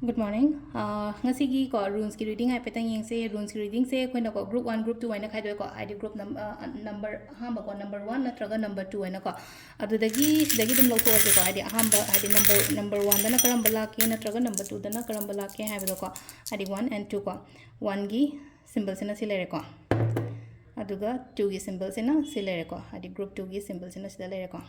Good morning. Ngasigi ko runes ki reading ai petang yeng se runes ki reading se ko na ko group 1 group 2 ai na khai do ko id group number hamba ko number 1 natraga number 2 ai na ko adudagi sidagi dum lokko ko id hamba id number 1 dana karamba lake natraga number 2 dana karamba lake hai do ko id 1 and 2 ko 1 gi symbol sina silere ko aduga 2 gi symbol sina silere ko id group 2 gi symbol sina silere ko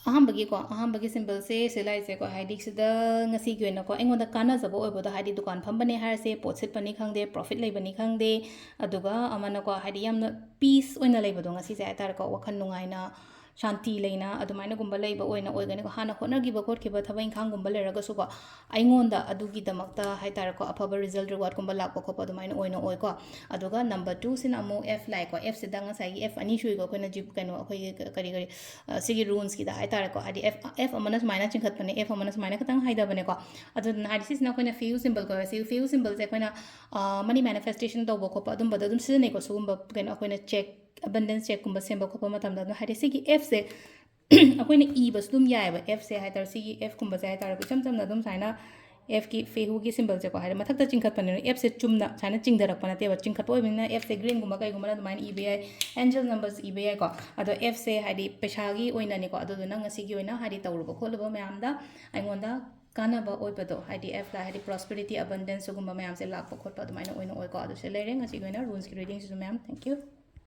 ahambagi symbol se selai se ko haidi sida ngasi gi na ko engoda kana jabo oiboda haidi dukan phambane har se pot sit pani khangde profit lei bani khangde aduga amana ko haidi yamna peace oina leibodo ngasi se atar ko wakhan nungai na shanti leina adumaina gumba leiba oina oigani ko hana khona gi ba khot ki ba thaba inkhang gumba leraga su ko aingonda adugi damakta haitar ko afaba result reward gumba lakpa ko adumaina oina oi ko aduga number 2 sin amu f like ko f sida ngasai f ani shui ko khona jib kano akhoi kari kari sigi runes ki da haitar ko hadi f amana smaina chingkhat pane f amana smaina khatang haida bane ko adu hadi sisna khona few symbol ko few symbol se khona money manifestation do bo ko adum bada dum sine ko sugumba kano khona check abundance check kumba semba ko matam da hadi sigi f se अखोइना इबस दुम यायबा f से हाइतर सिगी f कुंबा से हाइतर इचम चमना दुम Saina f की फेहु की symbol से को higher मथक्ता चिंखत पने f से चुमना साइना चिंगदरक पना तेबा चिंखत ओइबिना f से ग्रीन गुंबा कई गुंबा दुमाइन इबे याय एंजल नंबर्स इबे याय को अदो f से हाइदी पैसागी ओइना नि को अदो दुना ngasi gi oina हाइदी तौरुबा खोलबा मयामदा आइंगोंदा कानबा ओइबदो हाइदी f ला हाइदी prosperity abundance गुंबा मयाम से लाखपा खोटपा दुमाइन ओइना ओइ को अदो से लेरे ngasi gi oina runes की reading से मयाम थैंक यू